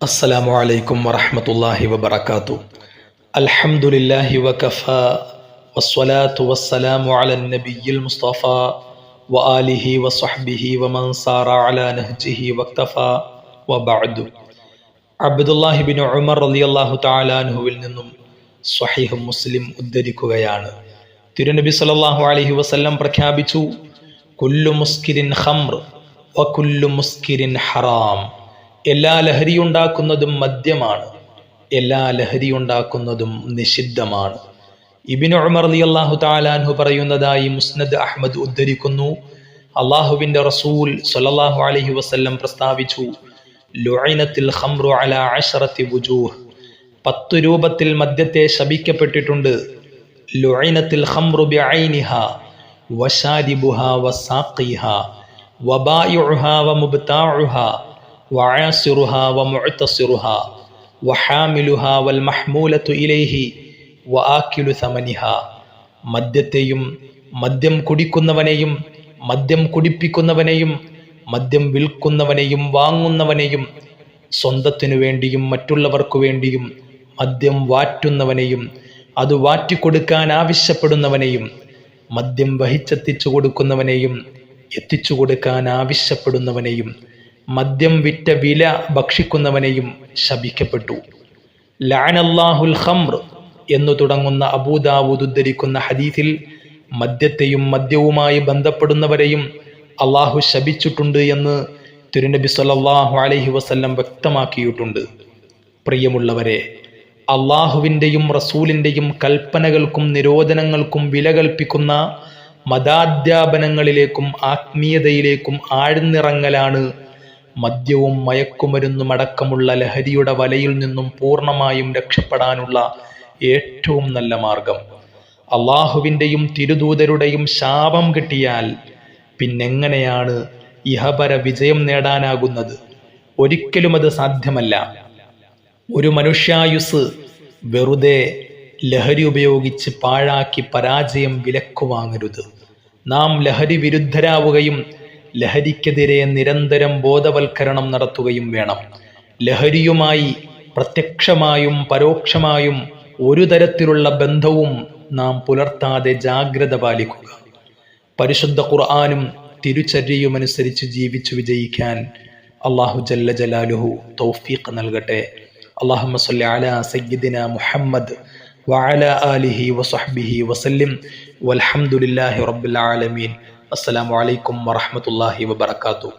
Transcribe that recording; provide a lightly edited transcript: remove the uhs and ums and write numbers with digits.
അസ്സലാമു അലൈക്കും വറഹ്മത്തുള്ളാഹി വബറകാതുഹു. അൽഹംദുലില്ലാഹി വകഫാ വസ്സലാത്തു വസ്സലാമു അലൻ നബിയ്യിൽ മുസ്തഫാ വആലിഹി വസ്വഹ്ബിഹി വമൻ സാറ അലാ നഹ്ജിഹി വക്തഫാ വബഅദു. അബ്ദുല്ലാഹി ഇബ്നു ഉമർ റളിയല്ലാഹു തആല അൻഹുവിൽ നിന്നും സ്വഹീഹ് മുസ്ലിം ഉദ്ധരിക്കുകയാണ്. തിരുനബി സല്ലല്ലാഹു അലൈഹി വസല്ലം പ്രഖ്യാപിച്ചു, കുല്ലു മുസ്കിരിൻ ഖംർ വകുല്ലു മുസ്കിരിൻ ഹറാം. എല്ലാ ലഹരിയുണ്ടാക്കുന്നതും മദ്യമാണ്, എല്ലാ ലഹരിയുണ്ടാക്കുന്നതും നിഷിദ്ധമാണ്. ഇബ്നു ഉമർ റളിയല്ലാഹു തആല അൻഹു പറയുന്നതായി മുസ്നദ് അഹ്മദ് ഉദ്ധരിക്കുന്നു, അല്ലാഹുവിൻ്റെ റസൂൽ സ്വല്ലല്ലാഹു അലൈഹി വസല്ലം പ്രസ്താവിച്ചു, ലുഇനത്തിൽ ഖംറു അലാ അശറത്തി വുജൂഹ്. 10 രൂപത്തിൽ മദ്യത്തെ ശപിക്കപ്പെട്ടിട്ടുണ്ട്. ലുഇനത്തിൽ ഖംറു ബിഐനിഹാ വശാരിബുഹാ വസാഖിഹാ വബായിഉഹാ വമുബ്താഉഹാ വആസിറുഹാ വമുഅ്തസിറുഹാ വഹാമിലുഹാ വൽമഹ്മൂലതു ഇലൈഹി വആകിലു സമനിഹാ. മദ്യത്തെയും മദ്യം കുടിക്കുന്നവനെയും മദ്യം കുടിപ്പിക്കുന്നവനെയും മദ്യം വിൽക്കുന്നവനെയും വാങ്ങുന്നവനെയും സ്വന്തത്തിനു വേണ്ടിയും മറ്റുള്ളവർക്കു വേണ്ടിയും മദ്യം വാറ്റുന്നവനെയും അത് വാറ്റിക്കൊടുക്കാൻ ആവശ്യപ്പെടുന്നവനെയും മദ്യം വഹിച്ചെത്തിച്ചു കൊടുക്കുന്നവനെയും എത്തിച്ചു കൊടുക്കാൻ ആവശ്യപ്പെടുന്നവനെയും മദ്യം വിറ്റ വില ഭക്ഷിക്കുന്നവനെയും ശപിക്കപ്പെട്ടു. ലഅനല്ലാഹുൽ ഖംർ എന്നു തുടങ്ങുന്ന അബൂദാവൂദ് ഉദ്ധരിക്കുന്ന ഹദീസിൽ മദ്യത്തെയും മദ്യവുമായി ബന്ധപ്പെടുന്നവരെയും അള്ളാഹു ശപിച്ചിട്ടുണ്ട് എന്ന് തിരുനബി സല്ലല്ലാഹു അലൈഹി വസല്ലം വ്യക്തമാക്കിയിട്ടുണ്ട്. പ്രിയമുള്ളവരെ, അള്ളാഹുവിൻ്റെയും റസൂലിൻ്റെയും കൽപ്പനകൾക്കും നിരോധനങ്ങൾക്കും വില കൽപ്പിക്കുന്ന മതാധ്യാപനങ്ങളിലേക്കും ആത്മീയതയിലേക്കും ആഴ്ന്നിറങ്ങലാണ് മദ്യവും മയക്കുമരുന്നും അടക്കമുള്ള ലഹരിയുടെ വലയിൽ നിന്നും പൂർണ്ണമായും രക്ഷപ്പെടാനുള്ള ഏറ്റവും നല്ല മാർഗം. അള്ളാഹുവിൻ്റെയും തിരുദൂതരുടെയും ശാപം കിട്ടിയാൽ പിന്നെങ്ങനെയാണ് ഇഹപര വിജയം നേടാനാകുന്നത്? ഒരിക്കലും അത് സാധ്യമല്ല. ഒരു മനുഷ്യായുസ് വെറുതെ ലഹരി ഉപയോഗിച്ച് പാഴാക്കി പരാജയം വിലക്കുവാങ്ങരുത്. നാം ലഹരി വിരുദ്ധരാവുകയും ലഹരിക്കെതിരെ നിരന്തരം ബോധവൽക്കരണം നടത്തുകയും വേണം. ലഹരിയുമായി പ്രത്യക്ഷമായും പരോക്ഷമായും ഒരു തരത്തിലുള്ള ബന്ധവും നാം പുലർത്താതെ ജാഗ്രത പാലിക്കുക. പരിശുദ്ധ ഖുർആനും തിരുചര്യയുമനുസരിച്ച് ജീവിച്ചു വിജയിക്കാൻ അല്ലാഹു ജല്ല ജലാലുഹു തൗഫീഖ് നൽകട്ടെ. അല്ലാഹുമ്മ സ്വല്ലി അലാ സയ്യിദിനാ മുഹമ്മദ് വഅലാ ആലിഹി വസഹ്ബിഹി വസല്ലിം വൽഹംദുലില്ലാഹി റബ്ബിൽ ആലമീൻ. അസ്സലാമു അലൈക്കും വറഹ്മത്തുള്ളാഹി വബറകാതുഹു.